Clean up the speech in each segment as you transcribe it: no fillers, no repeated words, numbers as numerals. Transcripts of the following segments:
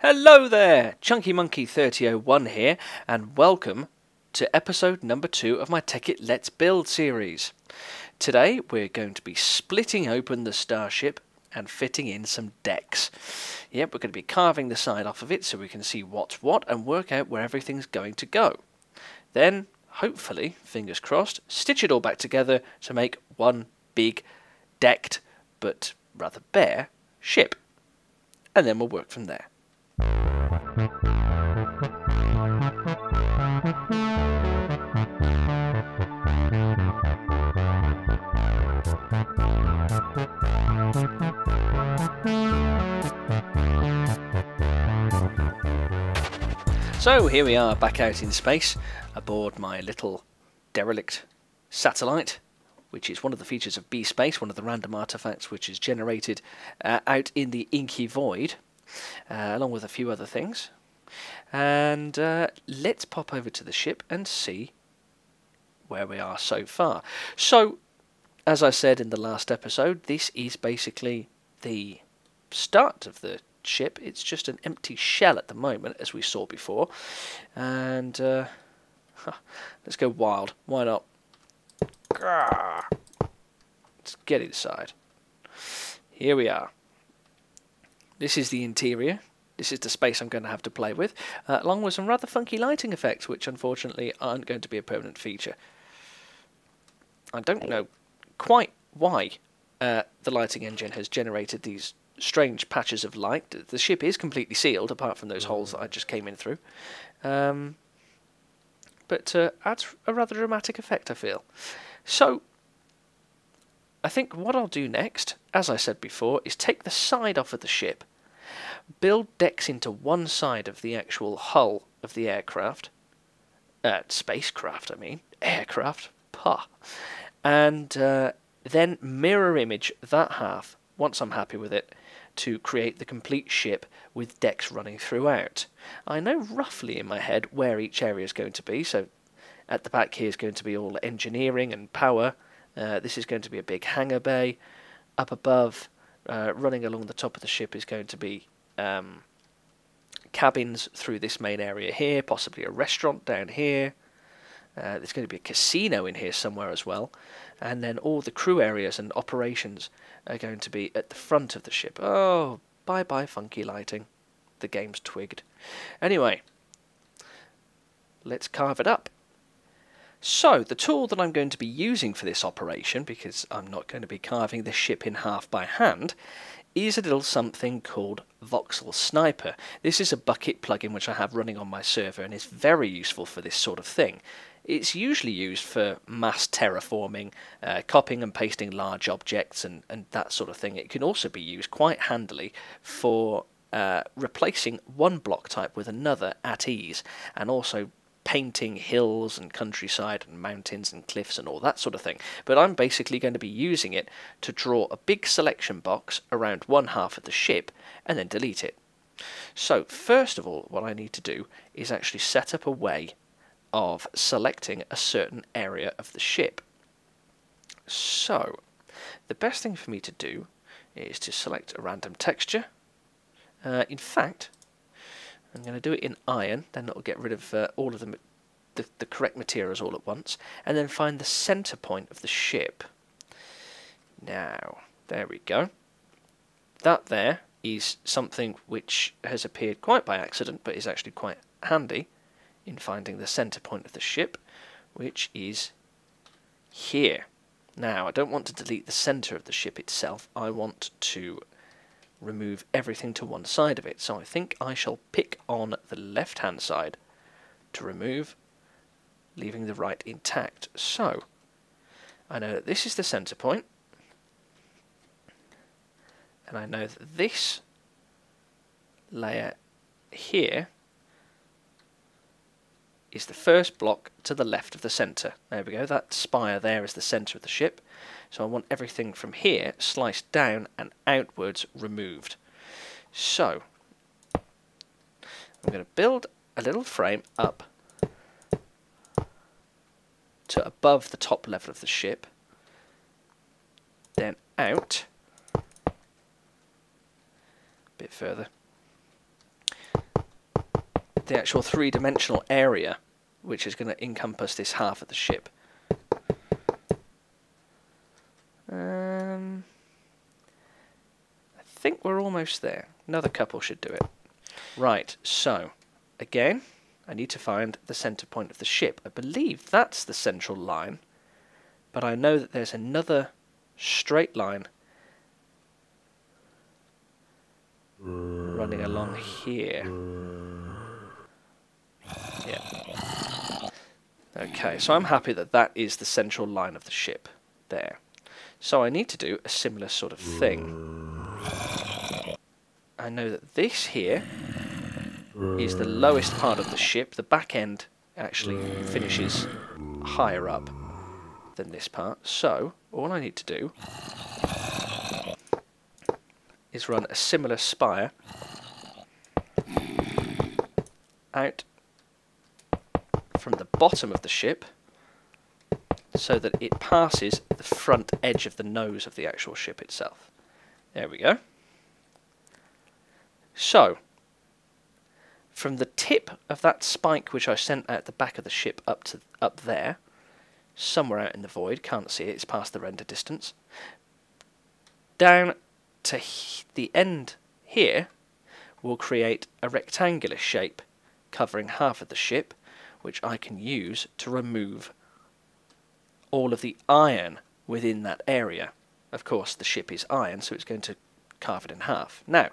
Hello there, Chunky Monkey 3001 here, and welcome to episode number 2 of my Tekkit Let's Build series. Today we're going to be splitting open the starship and fitting in some decks. Yep, we're going to be carving the side off of it so we can see what's what and work out where everything's going to go. Then, hopefully, fingers crossed, stitch it all back together to make one big, decked, but rather bare, ship. And then we'll work from there. So here we are back out in space aboard my little derelict satellite, which is one of the features of B-Space, one of the random artifacts which is generated out in the inky void, along with a few other things. And let's pop over to the ship and see where we are so far. So, as I said in the last episode, this is basically the start of the ship. It's just an empty shell at the moment, as we saw before. And let's go wild. Why not? Let's get inside. Here we are. This is the interior. This is the space I'm going to have to play with, along with some rather funky lighting effects, which unfortunately aren't going to be a permanent feature. I don't know quite why the lighting engine has generated these strange patches of light. The ship is completely sealed, apart from those holes that I just came in through. But adds a rather dramatic effect, I feel. So, I think what I'll do next, as I said before, is take the side off of the ship, build decks into one side of the actual hull of the aircraft, spacecraft I mean, aircraft, pah, and then mirror image that half, once I'm happy with it, to create the complete ship with decks running throughout. I know roughly in my head where each area is going to be, so at the back here is going to be all engineering and power. This is going to be a big hangar bay. Up above, running along the top of the ship is going to be cabins through this main area here, possibly a restaurant down here. There's going to be a casino in here somewhere as well, and then all the crew areas and operations are going to be at the front of the ship. Oh, bye-bye funky lighting. The game's twigged. Anyway, let's carve it up. So, the tool that I'm going to be using for this operation, because I'm not going to be carving this ship in half by hand, is a little something called Voxel Sniper. This is a Bucket plugin which I have running on my server and is very useful for this sort of thing. It's usually used for mass terraforming, copying and pasting large objects and that sort of thing. It can also be used quite handily for replacing one block type with another at ease, and also painting hills and countryside and mountains and cliffs and all that sort of thing. But I'm basically going to be using it to draw a big selection box around one half of the ship and then delete it. So first of all, what I need to do is actually set up a way of selecting a certain area of the ship. So the best thing for me to do is to select a random texture. In fact, I'm going to do it in iron, then it'll get rid of all of the correct materials all at once, and then find the center point of the ship. Now, there we go. That there is something which has appeared quite by accident, but is actually quite handy in finding the center point of the ship, which is here. Now, I don't want to delete the center of the ship itself, I want to remove everything to one side of it, so I think I shall pick on the left hand side to remove, leaving the right intact. So I know that this is the center point, and I know that this layer here is the first block to the left of the center. There we go, that spire there is the center of the ship. So I want everything from here sliced down and outwards removed. So I'm going to build a little frame up to above the top level of the ship, then out a bit further, the actual three-dimensional area which is going to encompass this half of the ship. I think we're almost there. Another couple should do it. Right, so again I need to find the centre point of the ship. I believe that's the central line, but I know that there's another straight line running along here. Yeah. Okay, so I'm happy that that is the central line of the ship there. So I need to do a similar sort of thing. I know that this here is the lowest part of the ship. The back end actually finishes higher up than this part. So all I need to do is run a similar spire out from the bottom of the ship so that it passes the front edge of the nose of the actual ship itself. There we go. So, from the tip of that spike which I sent out the back of the ship up there, somewhere out in the void, can't see it, it's past the render distance, down to the end here will create a rectangular shape covering half of the ship, which I can use to remove all of the iron within that area. Of course, the ship is iron, so it's going to carve it in half. Now,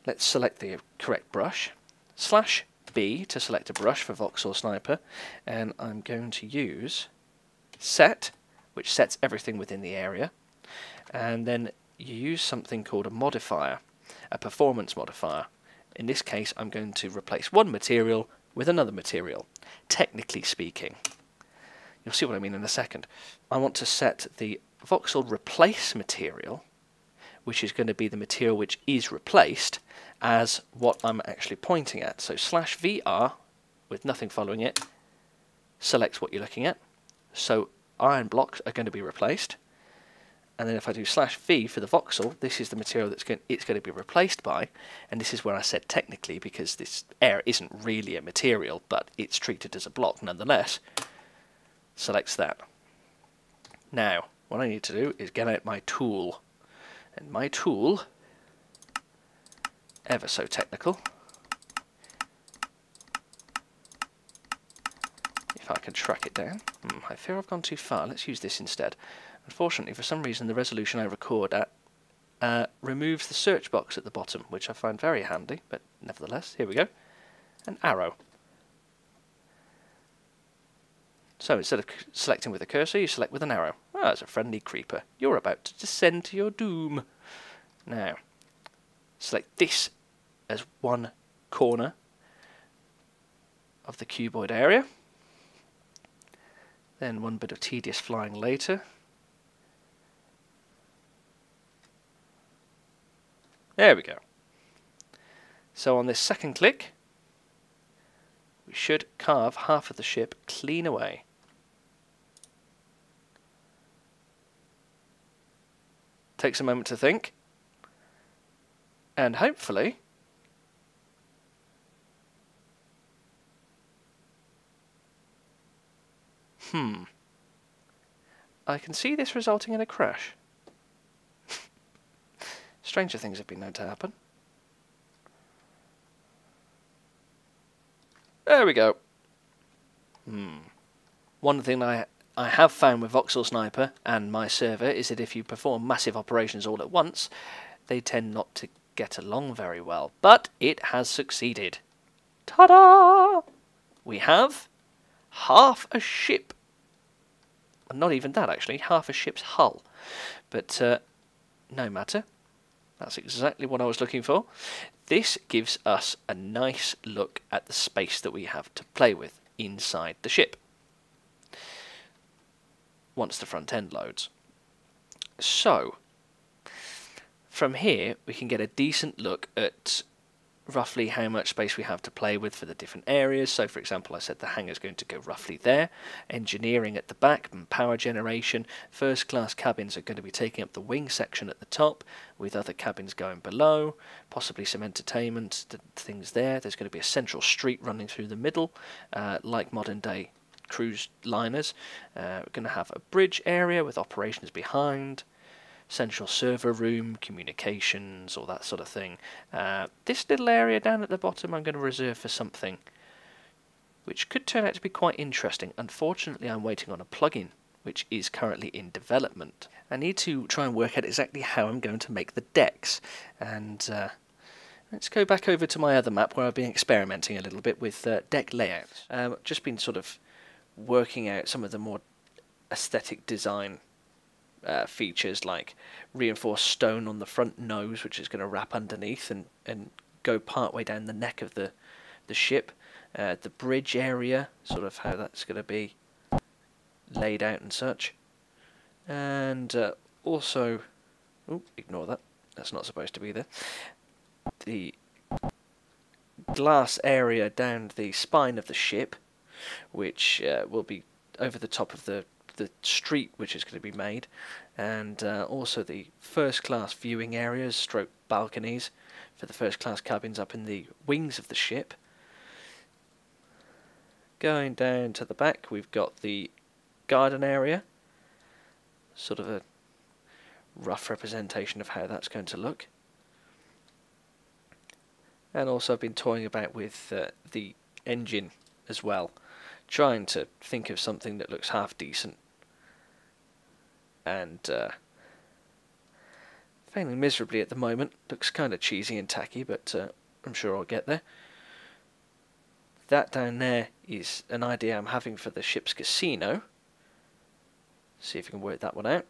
let's select the correct brush. /B to select a brush for Voxel Sniper, and I'm going to use Set, which sets everything within the area, and then you use something called a modifier, a performance modifier. In this case, I'm going to replace one material with another material, technically speaking. You'll see what I mean in a second. I want to set the voxel replace material, which is going to be the material which is replaced, as what I'm actually pointing at. So /VR, with nothing following it, selects what you're looking at. So iron blocks are going to be replaced. And then if I do /V for the voxel, this is the material it's going to be replaced by. And this is where I said technically, because this air isn't really a material, but it's treated as a block nonetheless. Selects that. Now, what I need to do is get out my tool. And my tool, ever so technical, if I can track it down. I fear I've gone too far. Let's use this instead. Unfortunately, for some reason, the resolution I record at removes the search box at the bottom, which I find very handy, but nevertheless, here we go. An arrow. So instead of selecting with a cursor, you select with an arrow. Ah, it's a friendly creeper. You're about to descend to your doom. Now, select this as one corner of the cuboid area. Then one bit of tedious flying later. There we go. So on this second click, we should carve half of the ship clean away. Takes a moment to think, and hopefully I can see this resulting in a crash. Stranger things have been known to happen. There we go. One thing I have found with Voxel Sniper and my server is that if you perform massive operations all at once, they tend not to get along very well. But it has succeeded. Ta-da! We have half a ship. Not even that, actually. Half a ship's hull. But no matter. That's exactly what I was looking for. This gives us a nice look at the space that we have to play with inside the ship once the front end loads. So, from here we can get a decent look at roughly how much space we have to play with for the different areas. So for example, I said the hangar's going to go roughly there, engineering at the back and power generation. First class cabins are going to be taking up the wing section at the top, with other cabins going below, possibly some entertainment things there. There's going to be a central street running through the middle, like modern day cruise liners. We're going to have a bridge area with operations behind, central server room, communications, all that sort of thing. This little area down at the bottom I'm going to reserve for something which could turn out to be quite interesting. Unfortunately, I'm waiting on a plugin which is currently in development. I need to try and work out exactly how I'm going to make the decks, and let's go back over to my other map where I've been experimenting a little bit with deck layouts. Just been sort of working out some of the more aesthetic design features, like reinforced stone on the front nose, which is going to wrap underneath and go part way down the neck of the ship. The bridge area, sort of how that's going to be laid out and such. And also, ignore that, that's not supposed to be there. The glass area down the spine of the ship, which will be over the top of the street which is going to be made, and also the first class viewing areas stroke balconies for the first class cabins up in the wings of the ship. Going down to the back, we've got the garden area, sort of a rough representation of how that's going to look. And also I've been toying about with the engine as well, trying to think of something that looks half decent, and failing miserably at the moment. Looks kind of cheesy and tacky, but I'm sure I'll get there. That down there is an idea I'm having for the ship's casino. See if we can work that one out.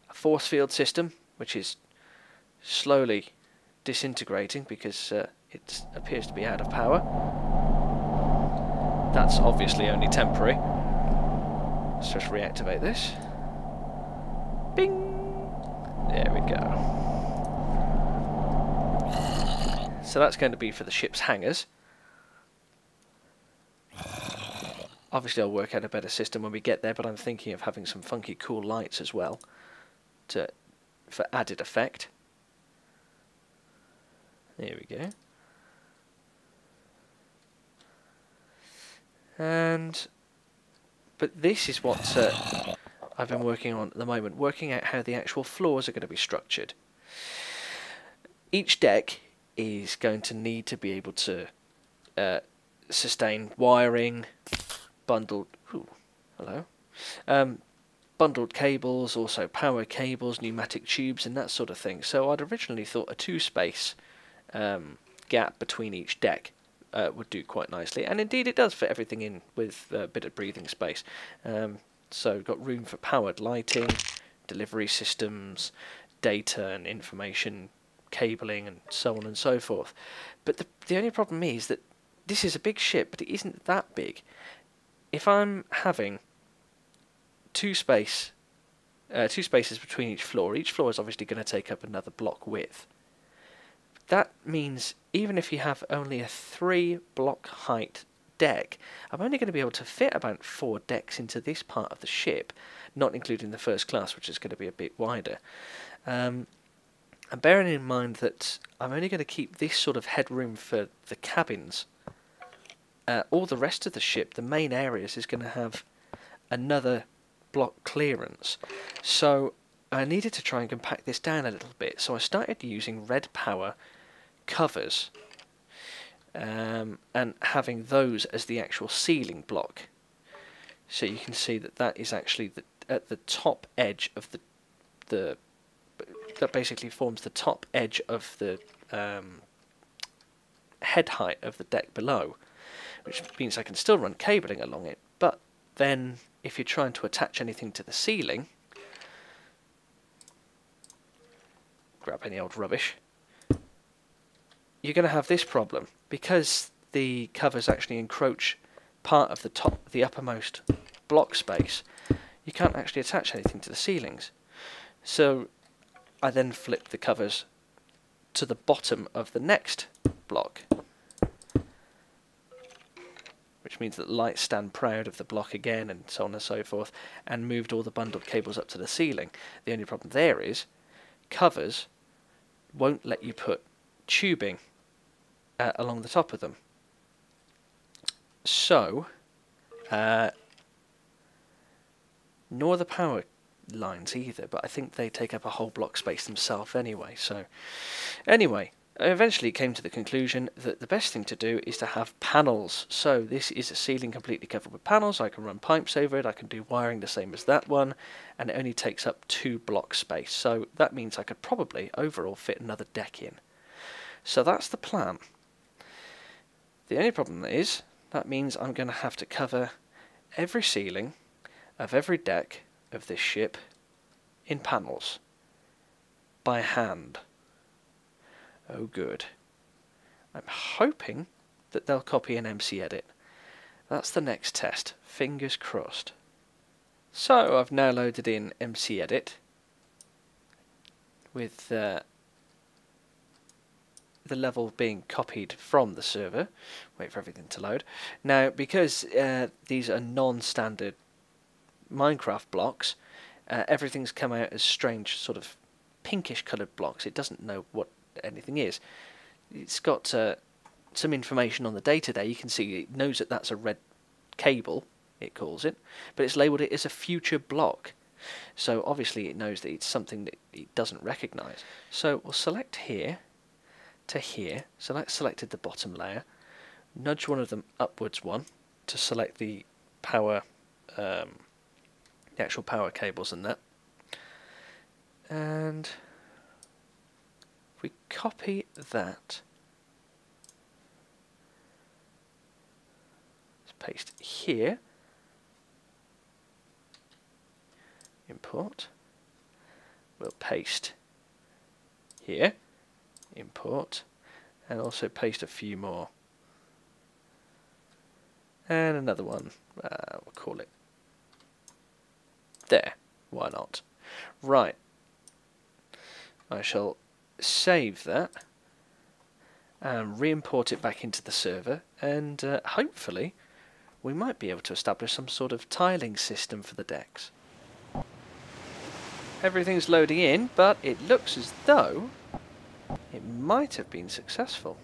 A force field system, which is slowly disintegrating because it appears to be out of power. That's obviously only temporary. Let's just reactivate this. Bing! There we go. So that's going to be for the ship's hangars. Obviously I'll work out a better system when we get there, but I'm thinking of having some funky cool lights as well for added effect. There we go. But this is what I've been working on at the moment, working out how the actual floors are going to be structured. Each deck is going to need to be able to sustain wiring, bundled bundled cables, also power cables, pneumatic tubes and that sort of thing. So I'd originally thought a 2-space gap between each deck would do quite nicely, and indeed it does fit everything in with a bit of breathing space. So got room for powered lighting, delivery systems, data and information cabling and so on and so forth. But the only problem is that this is a big ship, but it isn't that big. If I'm having two spaces between each floor is obviously going to take up another block width. That means even if you have only a 3-block height deck, I'm only going to be able to fit about 4 decks into this part of the ship, not including the first class, which is going to be a bit wider. And bearing in mind that I'm only going to keep this sort of headroom for the cabins, all the rest of the ship, the main areas, is going to have another block clearance. So I needed to try and compact this down a little bit, so I started using red power covers and having those as the actual ceiling block. So you can see that that is actually at the top edge of that basically forms the top edge of the head height of the deck below, which means I can still run cabling along it, but then if you're trying to attach anything to the ceiling, grab any old rubbish, you're going to have this problem, because the covers actually encroach part of the uppermost block space. You can't actually attach anything to the ceilings. So I then flip the covers to the bottom of the next block, which means that lights stand proud of the block again, and so on and so forth, and moved all the bundled cables up to the ceiling. The only problem there is covers won't let you put tubing along the top of them. So, nor the power lines either, but I think they take up a whole block space themselves anyway. So, anyway, I eventually came to the conclusion that the best thing to do is to have panels. So this is a ceiling completely covered with panels. I can run pipes over it, I can do wiring the same as that one, and it only takes up 2 block space. So that means I could probably overall fit another deck in. So that's the plan. The only problem is, that means I'm going to have to cover every ceiling of every deck of this ship in panels by hand. Oh good. I'm hoping that they'll copy an MCedit. That's the next test. Fingers crossed. So I've now loaded in MCedit with the level being copied from the server. Wait for everything to load. Now, because these are non-standard Minecraft blocks, everything's come out as strange sort of pinkish coloured blocks. It doesn't know what anything is. It's got some information on the data there. You can see it knows that that's a red cable, it calls it, but it's labelled it as a future block. So obviously it knows that it's something that it doesn't recognise. So we'll select here to here. So that's selected the bottom layer. Nudge one of them upwards one to select the power, the actual power cables and that. And if we copy that, let's paste here, import, we'll paste here, import, and also paste a few more, and another one, we'll call it there, why not. Right, I shall save that and re-import it back into the server, and hopefully we might be able to establish some sort of tiling system for the decks. Everything's loading in, but it looks as though it might have been successful.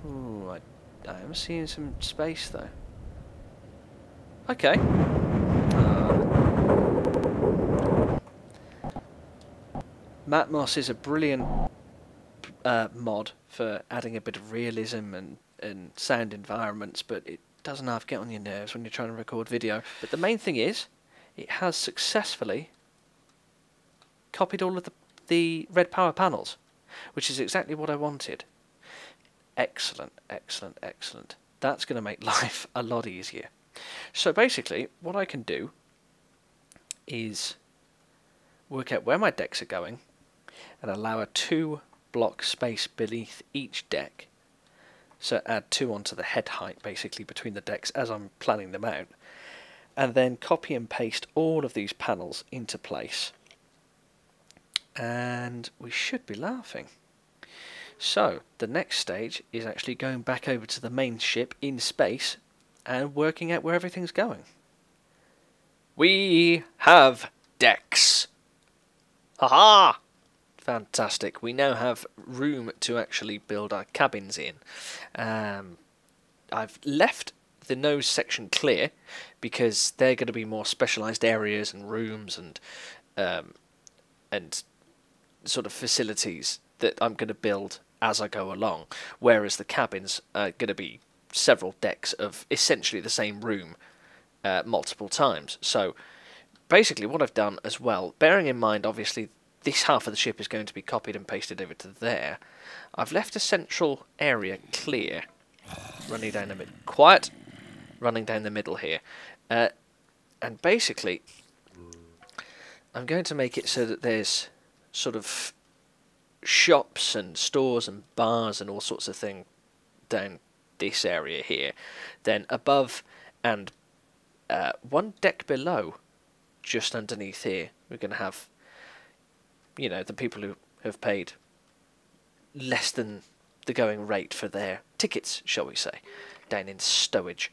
Ooh, I am seeing some space though. Okay. Matmos is a brilliant mod for adding a bit of realism and sound environments, but it doesn't half get on your nerves when you're trying to record video. But the main thing is, it has successfully copied all of the red power panels, which is exactly what I wanted. Excellent, excellent, excellent. That's going to make life a lot easier. So basically, what I can do is work out where my decks are going and allow a 2 block space beneath each deck. So add 2 onto the head height basically between the decks as I'm planning them out, and then copy and paste all of these panels into place, and we should be laughing. So the next stage is actually going back over to the main ship in space and working out where everything's going. We have decks! Haha! Fantastic. We now have room to actually build our cabins in. I've left the nose section clear because they're going to be more specialised areas and rooms and sort of facilities that I'm going to build as I go along, whereas the cabins are going to be several decks of essentially the same room multiple times. So basically what I've done as well, bearing in mind obviously this half of the ship is going to be copied and pasted over to there, I've left a central area clear, running down the middle, quiet, running down the middle here, and basically I'm going to make it so that there's sort of shops and stores and bars and all sorts of things down this area here. Then above and one deck below, just underneath here, we're going to have, you know, the people who have paid less than the going rate for their tickets, shall we say, down in stowage.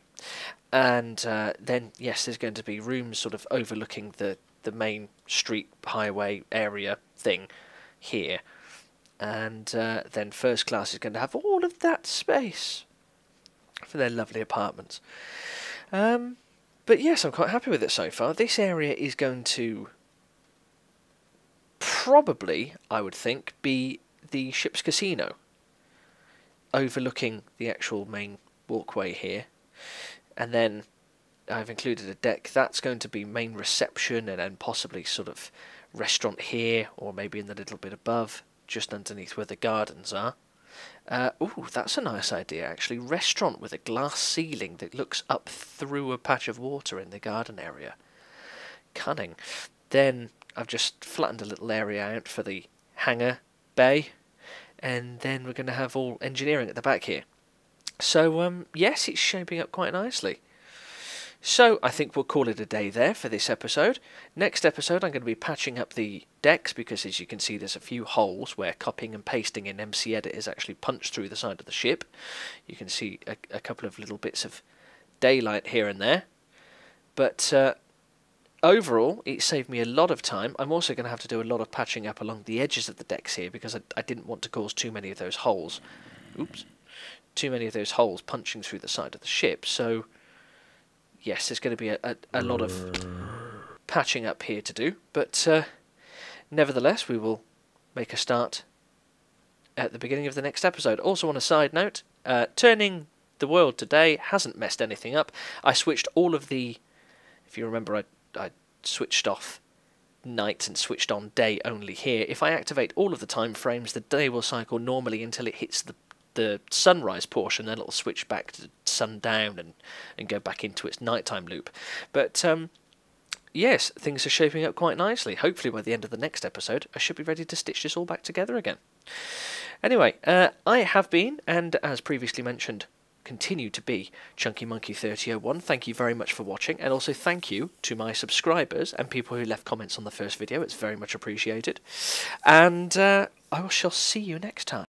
And then, yes, there's going to be rooms sort of overlooking the main street highway area thing here. And then first class is going to have all of that space for their lovely apartments. But yes, I'm quite happy with it so far. This area is going to probably, I would think, be the ship's casino, overlooking the actual main walkway here. And then I've included a deck. That's going to be main reception, and then possibly sort of restaurant here, or maybe in the little bit above, just underneath where the gardens are. Ooh, that's a nice idea, actually. Restaurant with a glass ceiling that looks up through a patch of water in the garden area. Cunning. Then I've just flattened a little area out for the hangar bay, and then we're going to have all engineering at the back here. So, yes, it's shaping up quite nicely. So, I think we'll call it a day there for this episode. Next episode, I'm going to be patching up the decks, because as you can see, there's a few holes where copying and pasting in MCedit is actually punched through the side of the ship. You can see a couple of little bits of daylight here and there. But overall, it saved me a lot of time. I'm also going to have to do a lot of patching up along the edges of the decks here, because I didn't want to cause too many of those holes. Oops. Too many of those holes punching through the side of the ship. So, yes, there's going to be a lot of patching up here to do. But nevertheless, we will make a start at the beginning of the next episode. Also, on a side note, turning the world today hasn't messed anything up. I switched all of the... If you remember, I switched off night and switched on day only here. If I activate all of the time frames, the day will cycle normally until it hits the sunrise portion, then it'll switch back to sundown and go back into its nighttime loop. But yes, things are shaping up quite nicely. Hopefully by the end of the next episode I should be ready to stitch this all back together again. Anyway, I have been, and as previously mentioned, continue to be Chunky Monkey 3001. Thank you very much for watching, and also thank you to my subscribers and people who left comments on the first video. It's very much appreciated. And I shall see you next time.